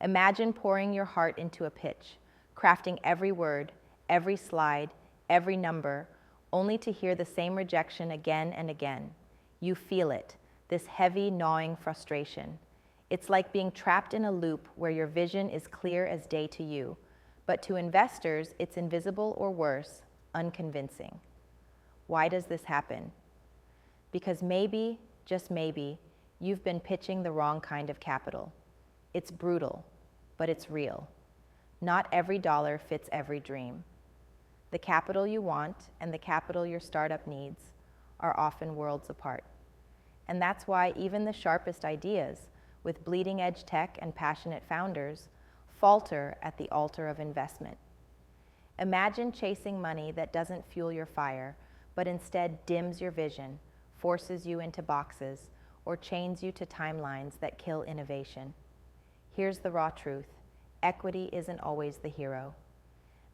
Imagine pouring your heart into a pitch, crafting every word, every slide, every number, only to hear the same rejection again and again. You feel it, this heavy, gnawing frustration. It's like being trapped in a loop where your vision is clear as day to you, but to investors, it's invisible or worse, unconvincing. Why does this happen? Because maybe, just maybe, you've been pitching the wrong kind of capital. It's brutal, but it's real. Not every dollar fits every dream. The capital you want and the capital your startup needs are often worlds apart. And that's why even the sharpest ideas, with bleeding-edge tech and passionate founders, falter at the altar of investment. Imagine chasing money that doesn't fuel your fire, but instead dims your vision, forces you into boxes, or chains you to timelines that kill innovation. Here's the raw truth. Equity isn't always the hero.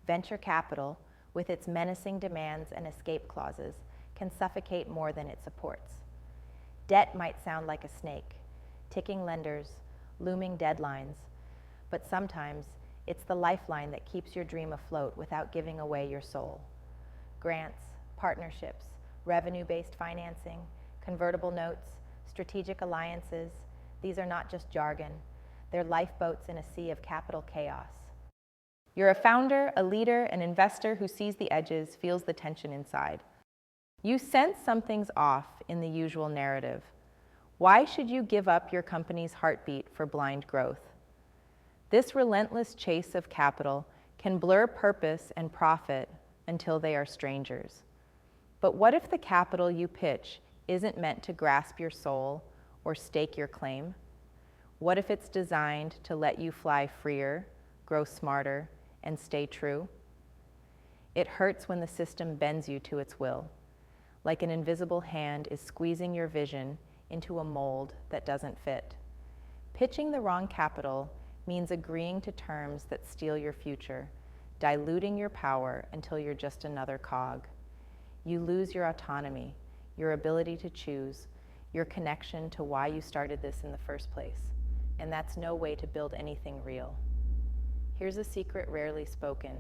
Venture capital, with its menacing demands and escape clauses, can suffocate more than it supports. Debt might sound like a snake, ticking lenders, looming deadlines, but sometimes it's the lifeline that keeps your dream afloat without giving away your soul. Grants, partnerships, revenue-based financing, convertible notes, strategic alliances, these are not just jargon. They're lifeboats in a sea of capital chaos. You're a founder, a leader, an investor who sees the edges, feels the tension inside. You sense something's off in the usual narrative. Why should you give up your company's heartbeat for blind growth? This relentless chase of capital can blur purpose and profit until they are strangers. But what if the capital you pitch isn't meant to grasp your soul or stake your claim? What if it's designed to let you fly freer, grow smarter, and stay true? It hurts when the system bends you to its will, like an invisible hand is squeezing your vision into a mold that doesn't fit. Pitching the wrong capital means agreeing to terms that steal your future, diluting your power until you're just another cog. You lose your autonomy, your ability to choose, your connection to why you started this in the first place. And that's no way to build anything real. Here's a secret rarely spoken.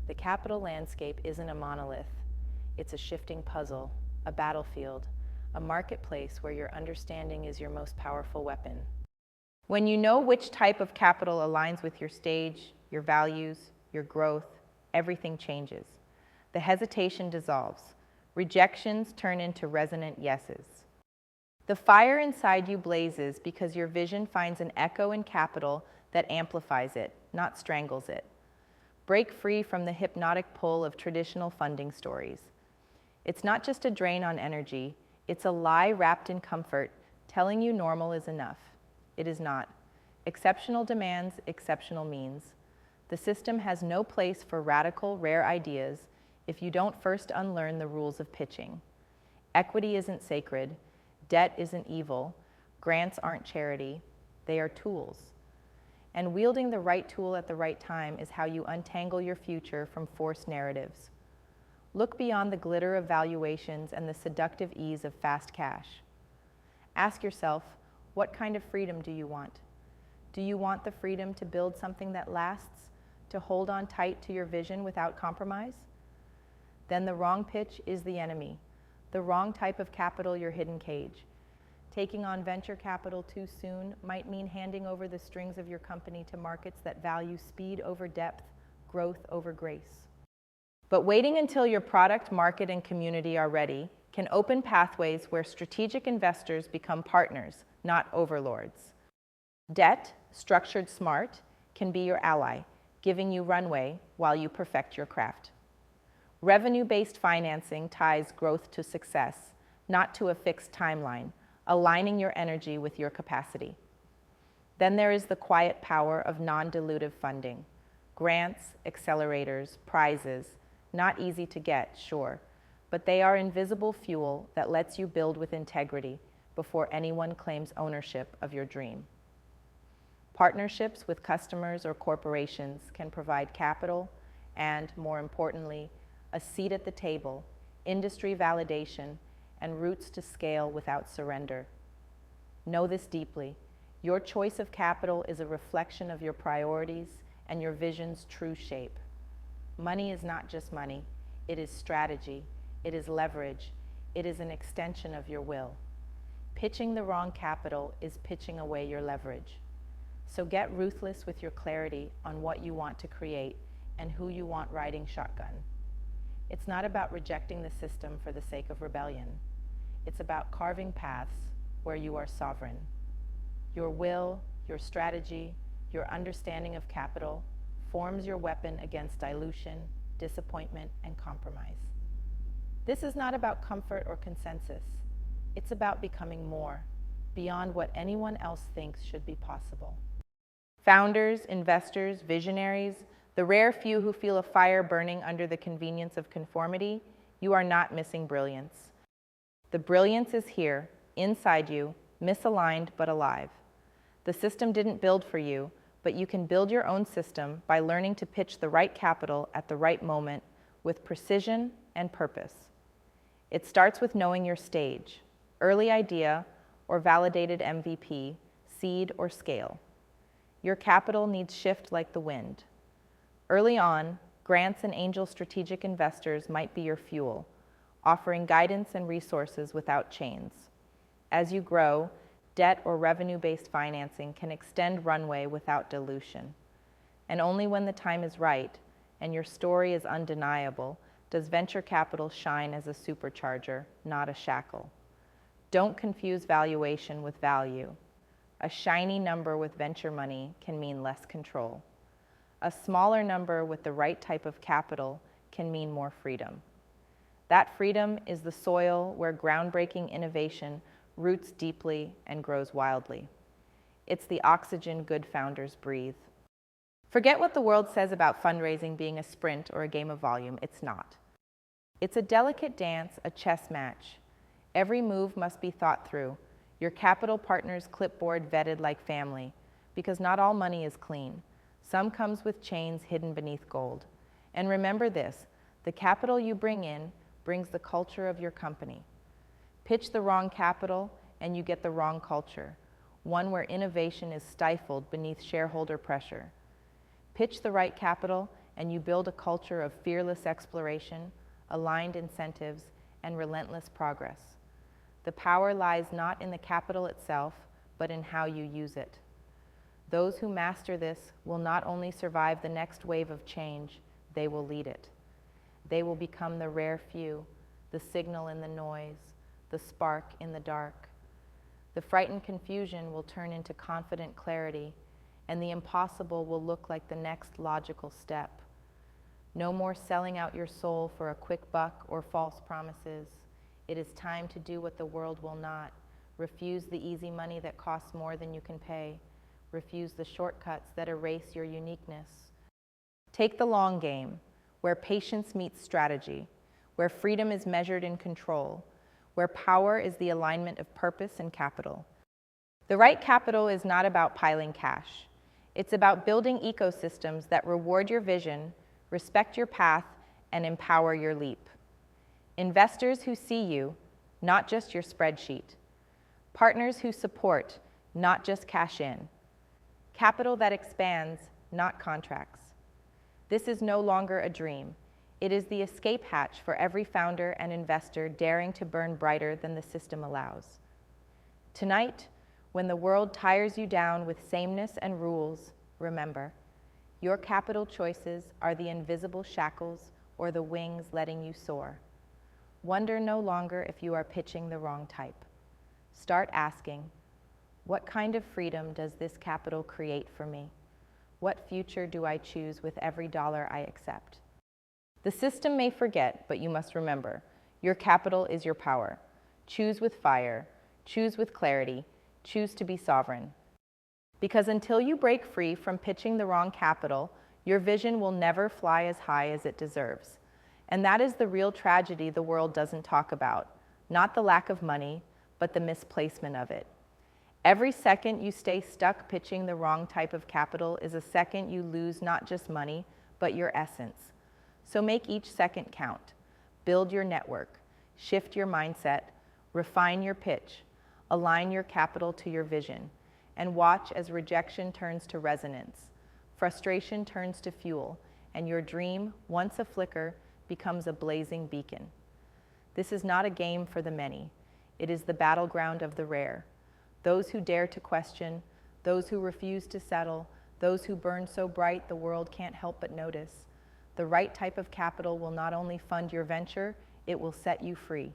The capital landscape isn't a monolith. It's a shifting puzzle, a battlefield, a marketplace where your understanding is your most powerful weapon. When you know which type of capital aligns with your stage, your values, your growth, everything changes. The hesitation dissolves. Rejections turn into resonant yeses. The fire inside you blazes because your vision finds an echo in capital that amplifies it, not strangles it. Break free from the hypnotic pull of traditional funding stories. It's not just a drain on energy, it's a lie wrapped in comfort, telling you normal is enough. It is not. Exceptional demands exceptional means. The system has no place for radical, rare ideas if you don't first unlearn the rules of pitching. Equity isn't sacred. Debt isn't evil. Grants aren't charity. They are tools. And wielding the right tool at the right time is how you untangle your future from forced narratives. Look beyond the glitter of valuations and the seductive ease of fast cash. Ask yourself, what kind of freedom do you want? Do you want the freedom to build something that lasts, to hold on tight to your vision without compromise? Then the wrong pitch is the enemy, the wrong type of capital your hidden cage. Taking on venture capital too soon might mean handing over the strings of your company to markets that value speed over depth, growth over grace. But waiting until your product, market, and community are ready can open pathways where strategic investors become partners, not overlords. Debt, structured smart, can be your ally, giving you runway while you perfect your craft. Revenue-based financing ties growth to success, not to a fixed timeline, aligning your energy with your capacity. Then there is the quiet power of non-dilutive funding. Grants, accelerators, prizes, not easy to get, sure, but they are invisible fuel that lets you build with integrity before anyone claims ownership of your dream. Partnerships with customers or corporations can provide capital and, more importantly, a seat at the table, industry validation, and routes to scale without surrender. Know this deeply. Your choice of capital is a reflection of your priorities and your vision's true shape. Money is not just money. It is strategy. It is leverage. It is an extension of your will. Pitching the wrong capital is pitching away your leverage. So get ruthless with your clarity on what you want to create and who you want riding shotgun. It's not about rejecting the system for the sake of rebellion. It's about carving paths where you are sovereign. Your will, your strategy, your understanding of capital forms your weapon against dilution, disappointment, and compromise. This is not about comfort or consensus. It's about becoming more, beyond what anyone else thinks should be possible. Founders, investors, visionaries, the rare few who feel a fire burning under the convenience of conformity, you are not missing brilliance. The brilliance is here, inside you, misaligned but alive. The system didn't build for you, but you can build your own system by learning to pitch the right capital at the right moment with precision and purpose. It starts with knowing your stage, early idea or validated MVP, seed or scale. Your capital needs shift like the wind. Early on, grants and angel strategic investors might be your fuel, offering guidance and resources without chains. As you grow, debt or revenue-based financing can extend runway without dilution. And only when the time is right and your story is undeniable does venture capital shine as a supercharger, not a shackle. Don't confuse valuation with value. A shiny number with venture money can mean less control. A smaller number with the right type of capital can mean more freedom. That freedom is the soil where groundbreaking innovation roots deeply and grows wildly. It's the oxygen good founders breathe. Forget what the world says about fundraising being a sprint or a game of volume. It's not. It's a delicate dance, a chess match. Every move must be thought through. Your capital partner's clipboard vetted like family, because not all money is clean. Some comes with chains hidden beneath gold. And remember this, the capital you bring in brings the culture of your company. Pitch the wrong capital and you get the wrong culture, one where innovation is stifled beneath shareholder pressure. Pitch the right capital and you build a culture of fearless exploration, aligned incentives, and relentless progress. The power lies not in the capital itself, but in how you use it. Those who master this will not only survive the next wave of change, they will lead it. They will become the rare few, the signal in the noise, the spark in the dark. The frightened confusion will turn into confident clarity, and the impossible will look like the next logical step. No more selling out your soul for a quick buck or false promises. It is time to do what the world will not. Refuse the easy money that costs more than you can pay. Refuse the shortcuts that erase your uniqueness. Take the long game, where patience meets strategy, where freedom is measured in control, where power is the alignment of purpose and capital. The right capital is not about piling cash. It's about building ecosystems that reward your vision, respect your path, and empower your leap. Investors who see you, not just your spreadsheet. Partners who support, not just cash in. Capital that expands, not contracts. This is no longer a dream. It is the escape hatch for every founder and investor daring to burn brighter than the system allows. Tonight, when the world tires you down with sameness and rules, remember, your capital choices are the invisible shackles or the wings letting you soar. Wonder no longer if you are pitching the wrong type. Start asking, what kind of freedom does this capital create for me? What future do I choose with every dollar I accept? The system may forget, but you must remember, your capital is your power. Choose with fire, choose with clarity, choose to be sovereign. Because until you break free from pitching the wrong capital, your vision will never fly as high as it deserves. And that is the real tragedy the world doesn't talk about. Not the lack of money, but the misplacement of it. Every second you stay stuck pitching the wrong type of capital is a second you lose not just money, but your essence. So make each second count. Build your network, shift your mindset, refine your pitch, align your capital to your vision, and watch as rejection turns to resonance, frustration turns to fuel, and your dream, once a flicker, becomes a blazing beacon. This is not a game for the many. It is the battleground of the rare. Those who dare to question, those who refuse to settle, those who burn so bright the world can't help but notice. The right type of capital will not only fund your venture, it will set you free.